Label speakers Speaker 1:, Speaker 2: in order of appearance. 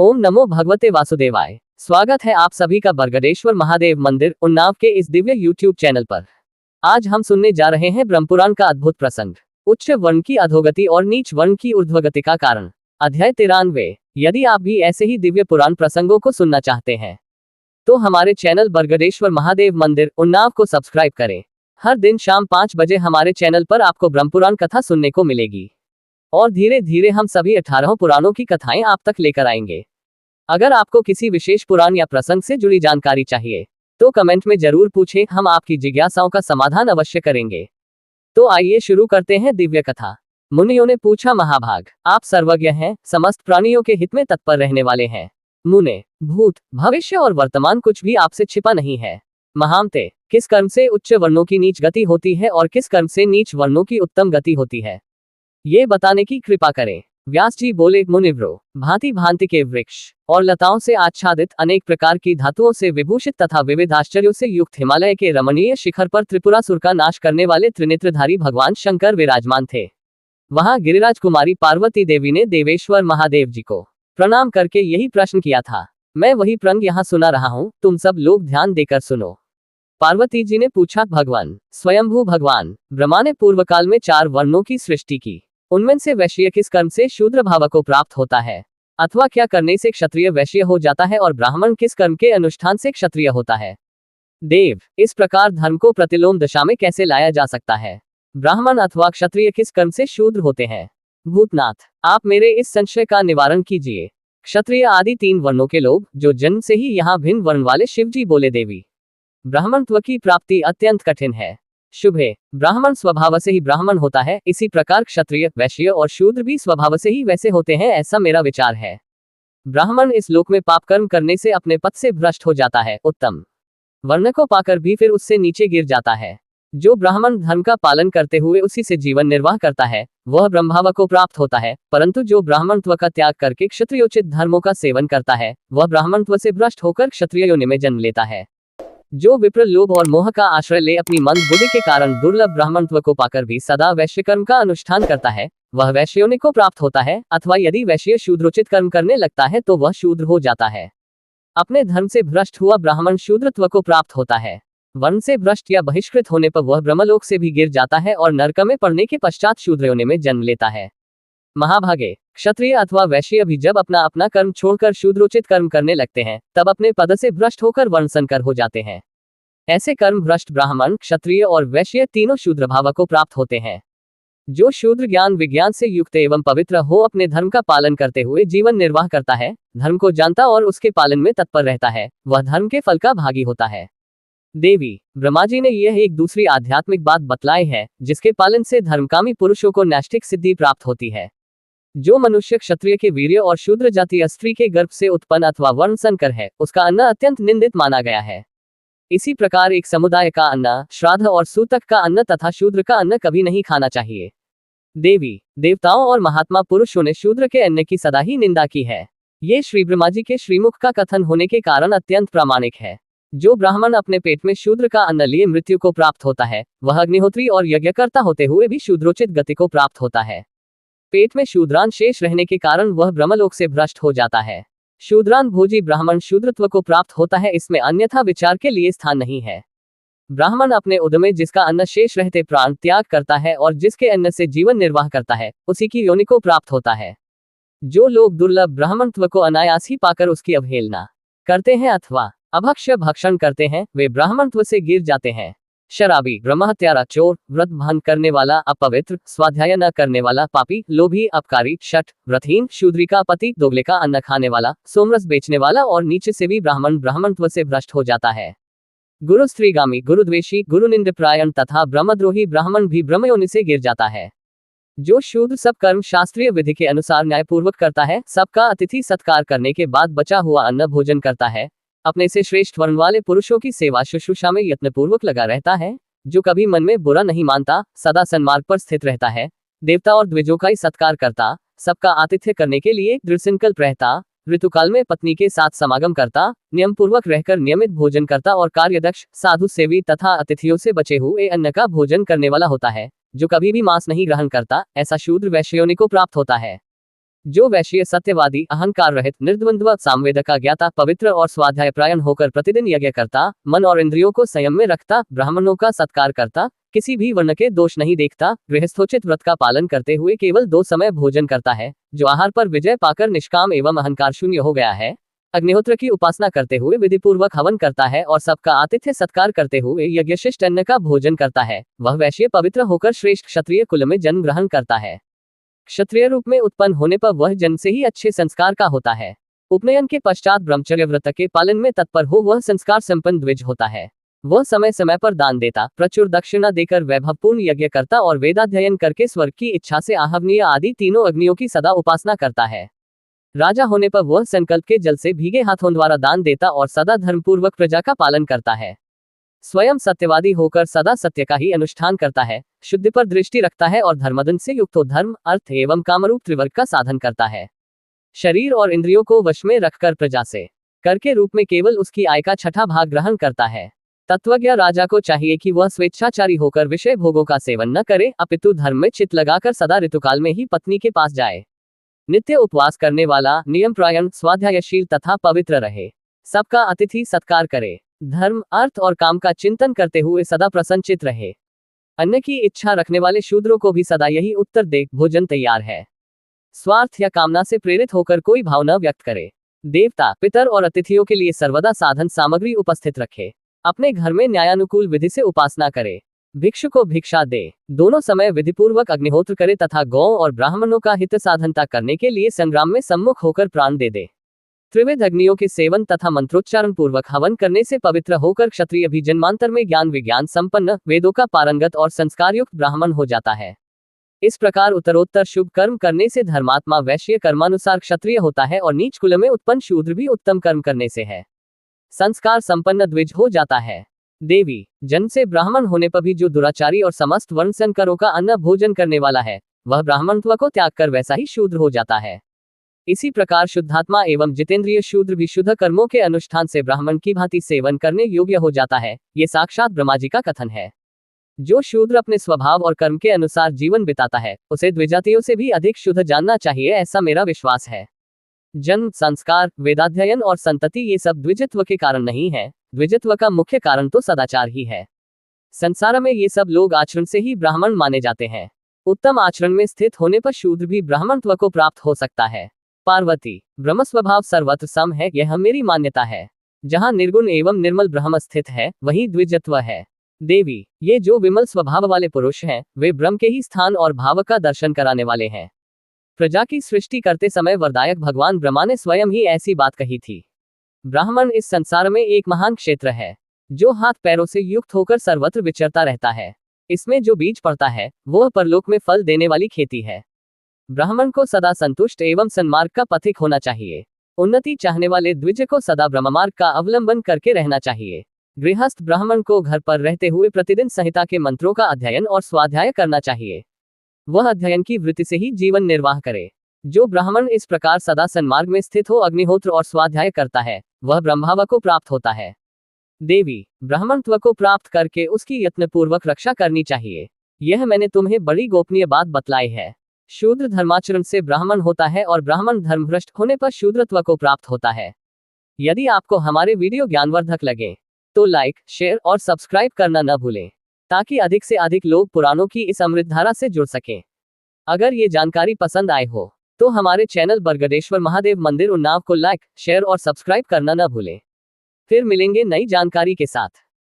Speaker 1: ओम नमो भगवते वासुदेवाय। स्वागत है आप सभी का बरगदेश्वर महादेव मंदिर उन्नाव के इस दिव्य YouTube चैनल पर। आज हम सुनने जा रहे हैं ब्रह्मपुराण का अद्भुत प्रसंग, उच्च वर्ण की अधोगति और नीच वर्ण की ऊर्ध्वगति का कारण। अध्याय 93। यदि आप भी ऐसे ही दिव्य पुराण प्रसंगों को सुनना चाहते हैं तो हमारे चैनल बरगदेश्वर महादेव मंदिर उन्नाव को सब्सक्राइब करें। हर दिन शाम 5 बजे हमारे चैनल पर आपको ब्रह्मपुराण कथा सुनने को मिलेगी और धीरे धीरे हम सभी 18 पुराणों की कथाएं आप तक लेकर आएंगे। अगर आपको किसी विशेष पुराण या प्रसंग से जुड़ी जानकारी चाहिए तो कमेंट में जरूर पूछें, हम आपकी जिज्ञासाओं का समाधान अवश्य करेंगे। तो आइए शुरू करते हैं दिव्य कथा। मुनियों ने पूछा, महाभाग, आप सर्वज्ञ हैं, समस्त प्राणियों के हित में तत्पर रहने वाले हैं। मुने, भूत, भविष्य और वर्तमान कुछ भी आपसे छिपा नहीं है। महामते, किस कर्म से उच्च वर्णों की नीच गति होती है और किस कर्म से नीच वर्णों की उत्तम गति होती है, ये बताने की कृपा करें। व्यास जी बोले, मुनिव्रो, भांति भांति के वृक्ष और लताओं से आच्छादित, अनेक प्रकार की धातुओं से विभूषित तथा विविध आश्चर्यों से युक्त हिमालय के रमणीय शिखर पर त्रिपुरासुर का नाश करने वाले त्रिनेत्रधारी भगवान शंकर विराजमान थे। वहां गिरिराज कुमारी पार्वती देवी ने देवेश्वर महादेव जी को प्रणाम करके यही प्रश्न किया था। मैं वही प्रसंग यहाँ सुना रहा हूँ, तुम सब लोग ध्यान देकर सुनो। पार्वती जी ने पूछा, भगवान स्वयंभू भगवान ब्रह्मा ने पूर्व काल में 4 वर्णों की सृष्टि की, उनमें से वैश्य किस कर्म से शूद्र भाव को प्राप्त होता है, अथवा क्या करने से क्षत्रिय वैश्य हो जाता है, और ब्राह्मण किस कर्म के अनुष्ठान से क्षत्रिय होता है। देव, इस प्रकार धर्म को प्रतिलोम दशा में कैसे लाया जा सकता है, ब्राह्मण अथवा क्षत्रिय किस कर्म से शूद्र होते हैं। भूतनाथ, आप मेरे इस संशय का निवारण कीजिए। क्षत्रिय आदि 3 वर्णों के लोग जो जन्म से ही यहाँ भिन्न वर्ण वाले शिवजी बोले, देवी, ब्राह्मणत्व की प्राप्ति अत्यंत कठिन है। शुभे, ब्राह्मण स्वभाव से ही ब्राह्मण होता है, इसी प्रकार क्षत्रिय, वैश्य और शूद्र भी स्वभाव से ही वैसे होते हैं, ऐसा मेरा विचार है। ब्राह्मण इस लोक में पाप कर्म करने से अपने पद से भ्रष्ट हो जाता है, उत्तम वर्ण को पाकर भी फिर उससे नीचे गिर जाता है। जो ब्राह्मण धर्म का पालन करते हुए उसी से जीवन निर्वाह करता है वह ब्रह्मभाव को प्राप्त होता है, परंतु जो ब्राह्मणत्व का त्याग करके क्षत्रियोचित धर्मों का सेवन करता है वह ब्राह्मणत्व से भ्रष्ट होकर क्षत्रिय योनि में जन्म लेता है। जो विप्र लोभ और मोह का आश्रय ले अपनी मंद बुद्धि के कारण दुर्लभ ब्राह्मणत्व को पाकर भी सदा वैश्य कर्म का अनुष्ठान करता है वह वैश्य योनि को प्राप्त होता है, अथवा यदि वैश्य शूद्रोचित कर्म करने लगता है तो वह शूद्र हो जाता है। अपने धर्म से भ्रष्ट हुआ ब्राह्मण शूद्रत्व को प्राप्त होता है। वर्ण से भ्रष्ट या बहिष्कृत होने पर वह ब्रह्मलोक से भी गिर जाता है और नरक में पड़ने के पश्चात शूद्र योनि में जन्म लेता है। महाभागे, क्षत्रिय अथवा वैश्य भी जब अपना अपना कर्म छोड़कर शूद्रोचित कर्म करने लगते हैं तब अपने पद से भ्रष्ट होकर वर्णसंकर हो जाते हैं। ऐसे कर्म भ्रष्ट ब्राह्मण, क्षत्रिय और वैश्य तीनों शूद्र भाव को प्राप्त होते हैं। जो शूद्र ज्ञान विज्ञान से युक्त एवं पवित्र हो अपने धर्म का पालन करते हुए जीवन निर्वाह करता है, धर्म को जानता और उसके पालन में तत्पर रहता है, वह धर्म के फल का भागी होता है। देवी, ब्रह्मा जी ने यह एक दूसरी आध्यात्मिक बात बतलाई है जिसके पालन से धर्मकामी पुरुषों को नैष्ठिक सिद्धि प्राप्त होती है। जो मनुष्य क्षत्रिय के वीर्य और शूद्र जातीय स्त्री के गर्भ से उत्पन्न अथवा वर्ण संकर है उसका अन्न अत्यंत निंदित माना गया है। इसी प्रकार एक समुदाय का अन्न, श्राद्ध और सूतक का अन्न तथा शूद्र का अन्न कभी नहीं खाना चाहिए। देवी, देवताओं और महात्मा पुरुषों ने शूद्र के अन्न की सदा ही निंदा की है। ये श्री ब्रह्मा जी के श्रीमुख का कथन होने के कारण अत्यंत प्रामाणिक है। जो ब्राह्मण अपने पेट में शूद्र का अन्न लिए मृत्यु को प्राप्त होता है वह अग्निहोत्री और यज्ञकर्ता होते हुए भी शूद्रोचित गति को प्राप्त होता है। पेट में शूद्रान शेष रहने के कारण वह ब्रह्मलोक से भ्रष्ट हो जाता है। शूद्रान भोजी ब्राह्मण शूद्रत्व को प्राप्त होता है, इसमें अन्यथा विचार के लिए स्थान नहीं है। ब्राह्मण अपने उद्यमे जिसका अन्न शेष रहते प्राण त्याग करता है और जिसके अन्न से जीवन निर्वाह करता है उसी की योनि को प्राप्त होता है। जो लोग दुर्लभ ब्राह्मणत्व को अनायास ही पाकर उसकी अवहेलना करते हैं अथवा अभक्ष्य भक्षण करते हैं वे ब्राह्मणत्व से गिर जाते हैं। शराबी, ब्रह्महत्यारा, चोर, व्रत भंग करने वाला, अपवित्र, स्वाध्याय न करने वाला, पापी, लोभी, अपकारी, शठ, व्रतहीन, शूद्री का पति, दोगले का अन्न खाने वाला, सोमरस बेचने वाला और नीचे से भी ब्राह्मण ब्राह्मणत्व से भ्रष्ट हो जाता है। गुरु स्त्रीगामी, गुरुद्वेषी, गुरुनिंदप्रायण तथा ब्रह्मद्रोही ब्राह्मण भी ब्रह्मयोनि से गिर जाता है। जो शूद्र सब कर्म शास्त्रीय विधि के अनुसार न्यायपूर्वक करता है, सबका अतिथि सत्कार करने के बाद बचा हुआ अन्न भोजन करता है, अपने से श्रेष्ठ वर्ण वाले पुरुषों की सेवा शुश्रूषा में यत्नपूर्वक लगा रहता है, जो कभी मन में बुरा नहीं मानता, सदा सन्मार्ग पर स्थित रहता है, देवता और द्विजों का ही सत्कार करता, सबका आतिथ्य करने के लिए दृढ़ संकल्प रहता, ऋतुकाल में पत्नी के साथ समागम करता, नियम पूर्वक रहकर नियमित भोजन करता और कार्यदक्ष, साधु सेवी तथा अतिथियों से बचे हुए अन्न का भोजन करने वाला होता है, जो कभी भी मांस नहीं ग्रहण करता, ऐसा शूद्र वैश्य योनि को प्राप्त होता है। जो वैश्य सत्यवादी, अहंकार रहित, निर्द्वंद्व, सामवेदका ज्ञाता, पवित्र और स्वाध्यायपरायण होकर प्रतिदिन यज्ञ करता, मन और इंद्रियों को संयम में रखता, ब्राह्मणों का सत्कार करता, किसी भी वर्ण के दोष नहीं देखता, गृहस्थोचित व्रत का पालन करते हुए केवल 2 समय भोजन करता है, जो आहार पर विजय पाकर निष्काम एवं अहंकार शून्य हो गया है, अग्निहोत्र की उपासना करते हुए विधिपूर्वक हवन करता है और सबका आतिथ्य सत्कार करते हुए यज्ञशिष्ट अन्न का भोजन करता है, वह वैश्य पवित्र होकर श्रेष्ठ क्षत्रिय कुल में जन्म ग्रहण करता है। क्षत्रिय रूप में उत्पन्न होने पर वह जन्म से ही अच्छे संस्कार का होता है। उपनयन के पश्चात ब्रह्मचर्य व्रत के पालन में तत्पर हो वह संस्कार संपन्न द्विज होता है। वह समय समय पर दान देता, प्रचुर दक्षिणा देकर वैभवपूर्ण यज्ञ करता और वेदाध्ययन करके स्वर्ग की इच्छा से आहवनीय आदि तीनों अग्नियों की सदा उपासना करता है। राजा होने पर वह संकल्प के जल से भीगे हाथों द्वारा दान देता और सदा धर्मपूर्वक प्रजा का पालन करता है। स्वयं सत्यवादी होकर सदा सत्य का ही अनुष्ठान करता है, शुद्धि पर दृष्टि रखता है और धर्मधन से युक्त हो धर्म, अर्थ एवं कामरूप त्रिवर्ग का साधन करता है। शरीर और इंद्रियों को वश में रखकर प्रजा से कर के रूप में केवल उसकी आय का 6ठा भाग ग्रहण करता है। तत्वज्ञ राजा को चाहिए कि वह स्वेच्छाचारी होकर विषय भोगों का सेवन न करे, अपितु धर्म में चित्त लगाकर सदा ऋतुकाल में ही पत्नी के पास जाए। नित्य उपवास करने वाला, नियमपरायण, स्वाध्यायशील तथा पवित्र रहे, सबका अतिथि सत्कार करे, धर्म, अर्थ और काम का चिंतन करते हुए सदा प्रसन्नचित रहे। अन्न की इच्छा रखने वाले शूद्रों को भी सदा यही उत्तर दे, भोजन तैयार है। स्वार्थ या कामना से प्रेरित होकर कोई भाव न व्यक्त करे। देवता, पितर और अतिथियों के लिए सर्वदा साधन सामग्री उपस्थित रखे। अपने घर में न्यायानुकूल विधि से उपासना करे। भिक्षु को भिक्षा दे। दोनों समय विधिपूर्वक अग्निहोत्र करे तथा गौ और ब्राह्मणों का हित साधनता करने के लिए संग्राम में सम्मुख होकर प्राण दे दे। त्रिविध अग्नियों के सेवन तथा मंत्रोच्चारण पूर्वक हवन करने से पवित्र होकर क्षत्रिय भी जन्मांतर में ज्ञान विज्ञान संपन्न, वेदों का पारंगत और संस्कारयुक्त ब्राह्मण हो जाता है। इस प्रकार उत्तरोत्तर शुभ कर्म करने से धर्मात्मा वैश्य कर्मानुसार क्षत्रिय होता है और नीच कुल में उत्पन्न शूद्र भी उत्तम कर्म करने से है संस्कार संपन्न द्विज हो जाता है। देवी, जन्म से ब्राह्मण होने पर भी जो दुराचारी और समस्त वर्ण संकरों का अन्न भोजन करने वाला है, वह ब्राह्मणत्व को त्याग कर वैसा ही शूद्र हो जाता है। इसी प्रकार शुद्धात्मा एवं जितेंद्रिय शूद्र भी शुद्ध कर्मों के अनुष्ठान से ब्राह्मण की भांति सेवन करने योग्य हो जाता है। ये साक्षात ब्रह्मा जी का कथन है। जो शूद्र अपने स्वभाव और कर्म के अनुसार जीवन बिताता है, उसे द्विजातियों से भी अधिक शुद्ध जानना चाहिए, ऐसा मेरा विश्वास है। जन्म, संस्कार, वेदाध्ययन और संतति ये सब द्विजत्व के कारण नहीं है। द्विजत्व का मुख्य कारण तो सदाचार ही है। संसार में ये सब लोग आचरण से ही ब्राह्मण माने जाते हैं। उत्तम आचरण में स्थित होने पर शूद्र भी ब्राह्मणत्व को प्राप्त हो सकता है। पार्वती, ब्रह्म स्वभाव सर्वत्र सम है, यह मेरी मान्यता है। जहाँ निर्गुण एवं निर्मल ब्रह्म स्थित है, वहीं द्विजत्व है। देवी, ये जो विमल स्वभाव वाले पुरुष हैं, वे ब्रह्म के ही स्थान और भाव का दर्शन कराने वाले हैं। प्रजा की सृष्टि करते समय वरदायक भगवान ब्रह्मा ने स्वयं ही ऐसी बात कही थी। ब्राह्मण इस संसार में एक महान क्षेत्र है, जो हाथ पैरों से युक्त होकर सर्वत्र विचरता रहता है। इसमें जो बीज पड़ता है, वह परलोक में फल देने वाली खेती है। ब्राह्मण को सदा संतुष्ट एवं सन्मार्ग का पथिक होना चाहिए। उन्नति चाहने वाले द्विज को सदा ब्रह्ममार्ग का अवलंबन करके रहना चाहिए। गृहस्थ ब्राह्मण को घर पर रहते हुए प्रतिदिन संहिता के मंत्रों का अध्ययन और स्वाध्याय करना चाहिए। वह अध्ययन की वृत्ति से ही जीवन निर्वाह करे। जो ब्राह्मण इस प्रकार सदा सन्मार्ग में स्थित हो, अग्निहोत्र और स्वाध्याय करता है, वह ब्रह्मभाव को प्राप्त होता है। देवी, ब्राह्मणत्व को प्राप्त करके उसकी यत्नपूर्वक रक्षा करनी चाहिए। यह मैंने तुम्हें बड़ी गोपनीय बात बतलाई है। शूद्र धर्माचरण से ब्राह्मण होता है और ब्राह्मण धर्मभ्रष्ट होने पर शूद्रत्व को प्राप्त होता है। यदि आपको हमारे वीडियो ज्ञानवर्धक लगे तो लाइक, शेयर और सब्सक्राइब करना न भूलें, ताकि अधिक से अधिक लोग पुराणों की इस अमृतधारा से जुड़ सकें। अगर ये जानकारी पसंद आए हो तो हमारे चैनल बरगदेश्वर महादेव मंदिर उन्नाव को लाइक, शेयर और सब्सक्राइब करना न भूलें। फिर मिलेंगे नई जानकारी के साथ।